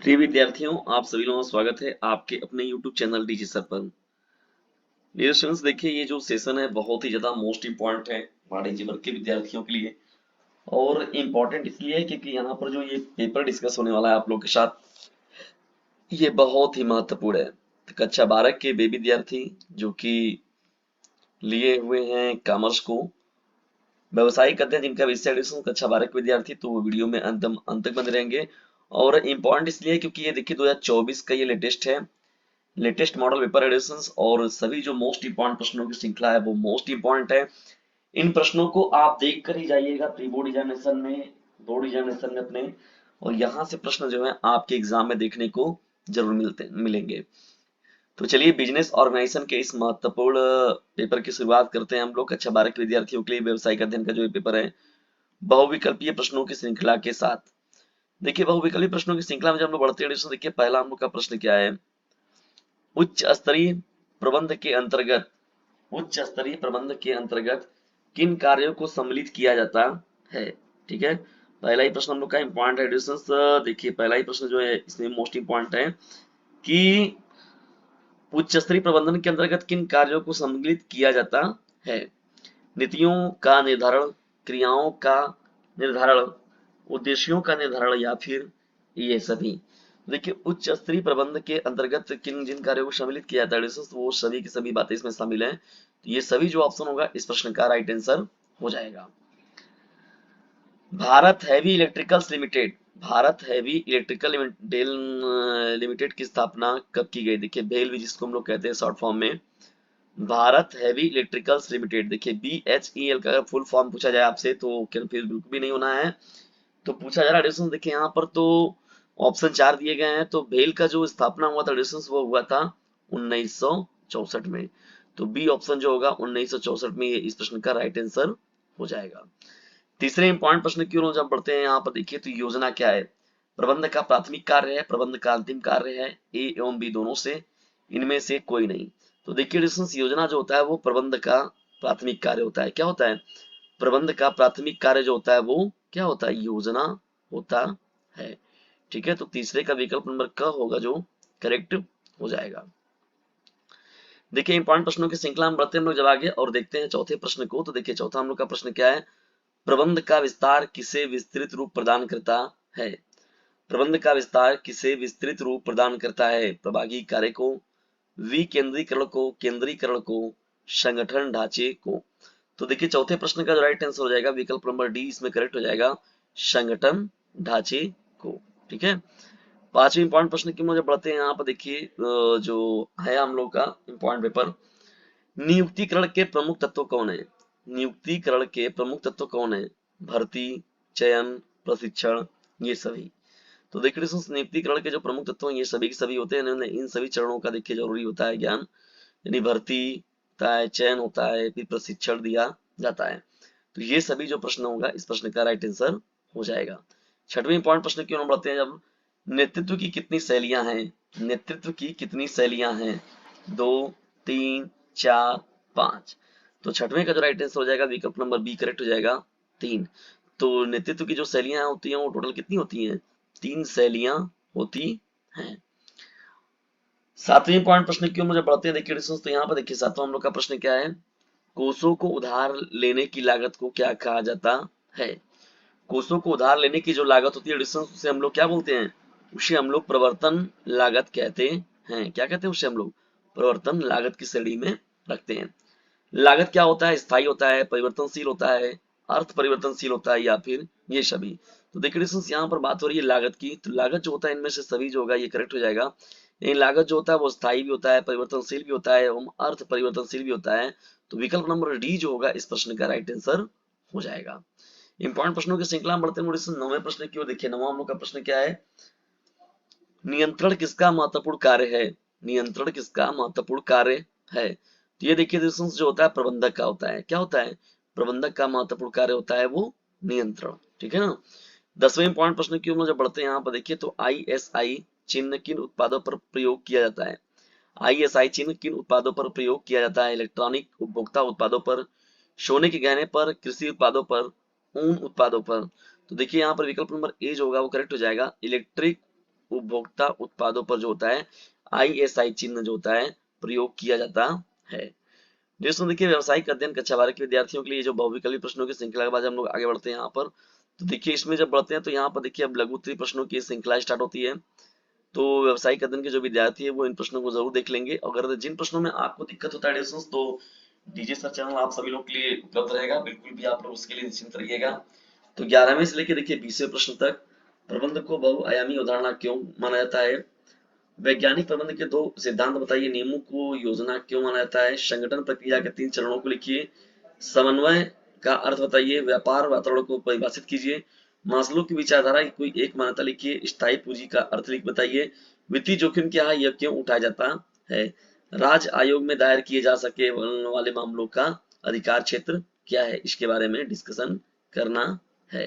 प्रिय विद्यार्थियों, आप सभी लोगों का स्वागत है आपके अपने YouTube चैनल डीजी सर पर। डियर स्टूडेंट्स, देखिए ये जो सेशन है बहुत ही ज्यादा मोस्ट इम्पॉर्टेंट है हमारे जीवन के विद्यार्थियों के लिए। और इम्पोर्टेंट इसलिए है क्योंकि यहाँ पर जो ये पेपर डिस्कस होने वाला है आप लोग के साथ, ये बहुत ही महत्वपूर्ण है। तो कक्षा 12 के वे विद्यार्थी जो कि लिए हुए हैं कॉमर्स को, व्यवसायिक अध्ययन जिनका विषय एडिशन कक्षा 12 के विद्यार्थी, तो वो वीडियो में अंत तक बने रहेंगे। और इम्पोर्टेंट इसलिए है क्योंकि ये देखिए 2024 का ये लेटेस्ट है, लेटेस्ट मॉडल पेपर एडिशंस, और सभी जो मोस्ट इंपॉर्टेंट प्रश्नों की श्रृंखला है वो मोस्ट इंपॉर्टेंट है। इन प्रश्नों को आप देख कर ही जाइएगा प्री बोर्ड एग्जामिनेशन में, बोर्ड एग्जामिनेशन में अपने। और यहाँ से प्रश्न जो है आपके एग्जाम में देखने को जरूर मिलेंगे। तो चलिए बिजनेस ऑर्गेनाइजेशन के इस महत्वपूर्ण पेपर की शुरुआत करते हैं हम लोग कक्षा 12 के विद्यार्थियों के लिए व्यवसायिक अध्ययन का जो ये पेपर है बहुविकल्पीय प्रश्नों की श्रृंखला के साथ। देखिए बहुविकल्पीय प्रश्नों की श्रृंखला में जब हम लोग बढ़ते हैं, देखिए पहला हम लोग का प्रश्न क्या है। उच्च स्तरीय प्रबंध के अंतर्गत उच्च स्तरीय प्रबंध के अंतर्गत किन कार्यों को सम्मिलित किया जाता है। ठीक है, पहला ही प्रश्न हम लोग का इम्पॉर्टेंट है एडिशंस। देखिए पहला ही प्रश्न जो है इसमें मोस्ट इम्पॉर्टेंट है कि उच्च स्तरीय प्रबंधन के अंतर्गत किन कार्यों को सम्मिलित किया जाता है। नीतियों का निर्धारण, क्रियाओं का निर्धारण, उद्देश्यों का निर्धारण, या फिर ये सभी। देखिए उच्च स्तरीय प्रबंध के अंतर्गत किन जिन कार्यों को सम्मिलित किया जाता है तो वो सभी की सभी बातें इसमें शामिल हैं। तो ये सभी जो ऑप्शन होगा इस प्रश्न का राइट आंसर हो जाएगा। Bharat heavy electricals limited, Bharat heavy electrical limited की स्थापना कब की गई। देखिए भेल भी जिसको हम लोग कहते हैं शॉर्ट फॉर्म में, भारत हैवी इलेक्ट्रिकल्स लिमिटेड। देखिए BHEL का अगर फुल फॉर्म पूछा जाए आपसे तो कंफ्यूज बिल्कुल भी नहीं होना है। तो पूछा जा रहा है एडिशन, देखिए यहाँ पर तो ऑप्शन 4 दिए गए हैं। तो भेल का जो स्थापना हुआ था एडिशन वो हुआ था 1964 में। तो बी ऑप्शन जो होगा 1964 में, ये इस प्रश्न का राइट आंसर हो जाएगा। तीसरे इंपॉर्टेंट प्रश्न की ओर जब बढ़ते हैं, यहाँ पर देखिए तो योजना क्या है। प्रबंध का प्राथमिक कार्य है, प्रबंध का अंतिम कार्य है, ए एवं बी दोनों से, इनमें से कोई नहीं। तो देखिए डिस्टेंस योजना जो होता है वो प्रबंध का प्राथमिक कार्य होता है। क्या होता है, प्रबंध का प्राथमिक कार्य जो होता है वो क्या होता है, योजना होता है। ठीक है, तो तीसरे का विकल्प नंबर क होगा जो करेक्ट हो जाएगा। देखिए इंपॉर्टेंट प्रश्नों की श्रृंखला में बढ़ते हैं हम लोग जब आगे और देखते हैं चौथे प्रश्न को। तो देखिए चौथा हम लोग का प्रश्न क्या है। प्रबंध का विस्तार किसे विस्तृत रूप प्रदान करता है। प्रबंध का विस्तार किसे विस्तृत रूप प्रदान करता है, प्रभागी कार्य को, विकेंद्रीकरण को, केंद्रीकरण को, संगठन ढांचे को। तो देखिए चौथे प्रश्न का जो राइट आंसर हो जाएगा विकल्प नंबर डी इसमें करेक्ट हो जाएगा, संगठन ढांचे को। ठीक है, पांचवें इंपॉर्टेंट प्रश्न की मुझे बढ़ते हैं यहाँ पर। देखिए जो है हम लोग का इंपॉर्टेंट पेपर, नियुक्तिकरण के प्रमुख तत्व कौन है। नियुक्तिकरण के प्रमुख तत्व कौन है, भर्ती, चयन, प्रशिक्षण, ये सभी। तो देखिए नियुक्तिकरण के जो प्रमुख तत्व हैं ये सभी के सभी होते हैं। इन सभी चरणों का देखिए जरूरी होता है ज्ञान, यानी भर्ती होता है, चयन होता है, फिर प्रशिक्षण दिया जाता है। तो ये सभी जो प्रश्न होगा इस प्रश्न का राइट आंसर हो जाएगा। छठवें इंपॉर्टेंट प्रश्न की ओर हम बढ़ते हैं जब, नेतृत्व की कितनी शैलियां हैं। नेतृत्व की कितनी शैलियां हैं, 2, 3, 4, 5। तो छठवें का जो राइट आंसर हो जाएगा विकल्प नंबर बी करेक्ट हो जाएगा, 3। तो नेतृत्व की जो शैलियां होती हैं वो टोटल कितनी होती हैं, 3 शैलियां होती हैं। सातवें पॉइंट प्रश्न की ओर मुझे बढ़ते हैं। देखिए डिस्टेंस, तो यहाँ पर देखिए सातवां हम लोग का प्रश्न क्या है। कोषों को उधार लेने की लागत को क्या कहा जाता है। कोषों को उधार लेने की जो लागत होती है डिस्टेंस, उसे हम लोग क्या बोलते हैं, उसे हम लोग प्रवर्तन लागत कहते हैं। क्या कहते हैं उसे हम लोग, प्रवर्तन लागत की श्रेणी में रखते हैं। लागत क्या होता है, स्थायी होता है, परिवर्तनशील होता है, अर्थ परिवर्तनशील होता है, या फिर ये सभी। तो देखिए डिस्टेंस यहाँ पर बात हो रही है लागत की, तो लागत जो होता है इनमें से सभी जो होगा ये करेक्ट हो जाएगा। लेकिन लागत जो होता है वो स्थायी भी होता है, परिवर्तनशील भी होता है एवं अर्थ परिवर्तनशील भी होता है। तो विकल्प नंबर डी जो होगा इस प्रश्न का राइट आंसर हो जाएगा। इंपॉर्टेंट प्रश्नों की श्रृंखला में बढ़ते हैं नौवें प्रश्न की ओर। देखिए नौवां हम लोग का प्रश्न क्या है, नियंत्रण किसका महत्वपूर्ण कार्य है। नियंत्रण किसका महत्वपूर्ण कार्य है। तो ये देखिए दोस्तों जो होता है प्रबंधक का होता है। क्या होता है, प्रबंधक का महत्वपूर्ण कार्य होता है वो नियंत्रण। ठीक है ना। 10वें पॉइंट प्रश्न की ओर जब बढ़ते हैं यहाँ पर देखिए तो ISI चिन्ह किन उत्पादों पर प्रयोग किया जाता है। ISI चिन्ह किन उत्पादों पर प्रयोग किया जाता है, इलेक्ट्रॉनिक उपभोक्ता उत्पादों पर, सोने के गहने पर, कृषि उत्पादों पर, ऊन उत्पादों पर। तो देखिए यहाँ पर विकल्प नंबर ए जो होगा वो करेक्ट हो जाएगा, इलेक्ट्रिक उपभोक्ता उत्पादों पर जो होता है ISI चिन्ह जो होता है प्रयोग किया जाता है। दोस्तों देखिए, व्यवसायिक अध्ययन कक्षा 12 के विद्यार्थियों के लिए जो बहुविकल्पी प्रश्नों की श्रृंखला के बाद हम लोग आगे बढ़ते हैं यहाँ पर। तो देखिए, इसमें जब बढ़ते हैं तो यहाँ पर देखिए अब लघु उत्तरीय प्रश्नों की श्रृंखला स्टार्ट होती है। तो व्यवसायिक अध्ययन के जो विद्यार्थी है वो इन प्रश्नों को जरूर देख लेंगे। अगर जिन प्रश्नों में आपको दिक्कत होता है दोस्तों, तो डीजे सर चैनल आप सभी लोग के लिए उपलब्ध रहेगा, बिल्कुल भी आप लोग उसके लिए निश्चिंत रहिएगा। तो 11वें से लेकर देखिए 20वें प्रश्न तक प्रबंध को बहुआयामी अवधारणा क्यों माना जाता है, वैज्ञानिक प्रबंध के 2 सिद्धांत बताइए, नियमों को योजना क्यों माना जाता है, संगठन प्रक्रिया के 3 चरणों को लिखिए, समन्वय का अर्थ बताइए, व्यापार वातावरण को परिभाषित कीजिए, मास्लो की विचारधारा की कोई एक मान्यता लिखिए, स्थायी पूंजी का अर्थ लिख बताइए, वित्तीय जोखिम क्या है, यह क्यों उठाया जाता है, राज्य आयोग में दायर किए जा सके वाले मामलों का अधिकार क्षेत्र क्या है, इसके बारे में डिस्कशन करना है।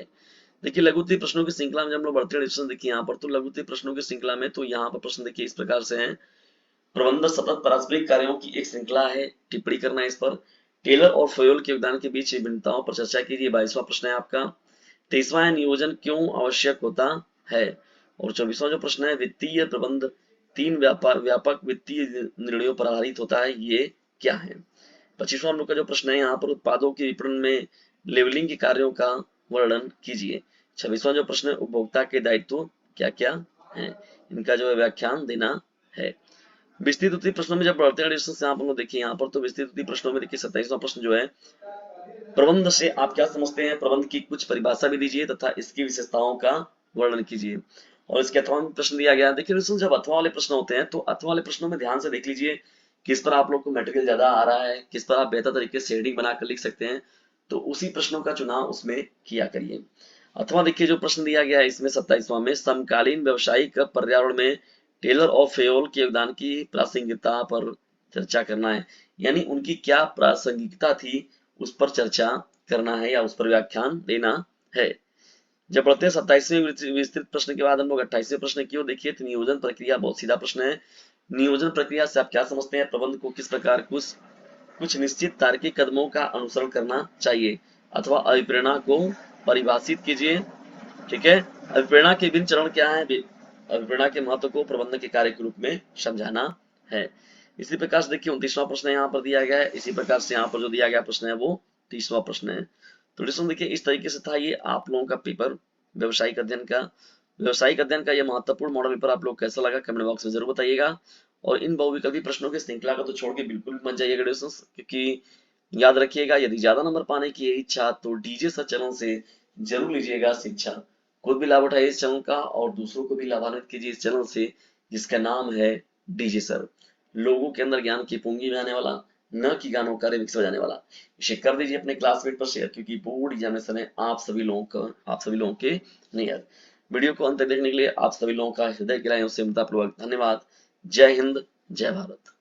देखिए, लघु उत्तरीय प्रश्नों की श्रृंखला में जब हम लोग बढ़ते हैं, देखिए यहाँ पर तो लघु उत्तरीय प्रश्नों की श्रृंखला में तो यहाँ पर प्रश्न देखिए इस प्रकार से हैं। प्रबंध सतत पारस्परिक कार्यों की एक श्रृंखला है, टिप्पणी करना है इस पर। टेलर और फयोल के योगदान के बीच विभिन्नताओं पर चर्चा कीजिए, 22वां प्रश्न है आपका। 23वां है नियोजन क्यों आवश्यक होता है, और 24वां जो प्रश्न है वित्तीय प्रबंध 3 व्यापक वित्तीय निर्णयों पर आधारित होता है, ये क्या है। 25वां हम लोग का जो प्रश्न है यहाँ पर उत्पादों के विपणन में लेवलिंग के कार्यों का वर्णन कीजिए। 26वां जो प्रश्न है उपभोक्ता के दायित्व क्या क्या है, इनका जो है व्याख्यान देना है। विस्तृत उत्तरीय प्रश्नों में जब बढ़ते हैं से आप लोग देखिए यहाँ पर तो विस्तृत उत्तरीय प्रश्नों में देखिए 27वां प्रश्न जो है प्रबंध से आप क्या समझते हैं, प्रबंध की कुछ परिभाषा भी दीजिए तथा इसकी विशेषताओं का वर्णन कीजिए। और इसके अथवा में प्रश्न दिया गया, देखिए दोस्तों जब अथवा वाले प्रश्न होते हैं तो अथवा वाले प्रश्नों में ध्यान से देख लीजिए किस पर आप लोग को मटेरियल ज्यादा आ रहा है, किस पर आप बेहतर तरीके से शेडिंग बनाकर लिख सकते हैं, तो उसी प्रश्नों का चुनाव उसमें किया करिए। अथवा देखिए जो प्रश्न दिया गया है इसमें 27वां में समकालीन व्यवसायिक पर्यावरण में टेलर और फेयोल के योगदान की प्रासंगिकता पर चर्चा करना है, यानी उनकी क्या प्रासंगिकता थी उस पर चर्चा करना है या उस पर व्याख्यान देना है। जब बढ़ते हैं 27वें विस्तृत प्रश्न के बाद हम लोग 28वें प्रश्न की ओर देखिए, तो नियोजन प्रक्रिया बहुत सीधा प्रश्न है। नियोजन प्रक्रिया से आप क्या समझते हैं, प्रबंध को किस प्रकार कुछ निश्चित तार्किक कदमों का अनुसरण करना चाहिए, अथवा अभिप्रेरणा को परिभाषित कीजिए। ठीक है, अभिप्रेरणा के विभिन्न चरण क्या है, अभिप्रेरणा के महत्व को प्रबंधन के कार्य के रूप में समझाना है। इसी प्रकार से देखिए 29वां प्रश्न यहाँ पर दिया गया है, इसी प्रकार से यहाँ पर जो दिया गया प्रश्न है वो 30वां प्रश्न है। तो दोस्तों देखिए इस तरीके से था ये आप लोगों का पेपर व्यवसायिक अध्ययन का ये महत्वपूर्ण मॉडल पेपर आप लोग कैसा लगा कमेंट बॉक्स में जरूर बताइएगा। और इन बहुविकल्पी प्रश्नों की श्रृंखला को तो छोड़ के बिल्कुल भी मत जाइएगा दोस्तों, क्योंकि याद रखिएगा यदि ज्यादा नंबर पाने की है इच्छा तो डीजे सर चैनल से जरूर लीजिएगा शिक्षा। खुद भी लाभ उठाइए इस चैनल का और दूसरों को भी लाभान्वित कीजिए इस चैनल से, जिसका नाम है डीजे सर। लोगों के अंदर ज्ञान की पूंगी बनाने वाला, न कि गानों का रिमिक्स बजाने वाला। इसे कर दीजिए अपने क्लासमेट पर शेयर, क्योंकि बोर्ड एग्जामिनेशन है आप सभी लोगों के नियत। वीडियो को अंत तक देखने के लिए आप सभी लोगों का हृदय गिराए से पूर्वक धन्यवाद। जय हिंद, जय भारत।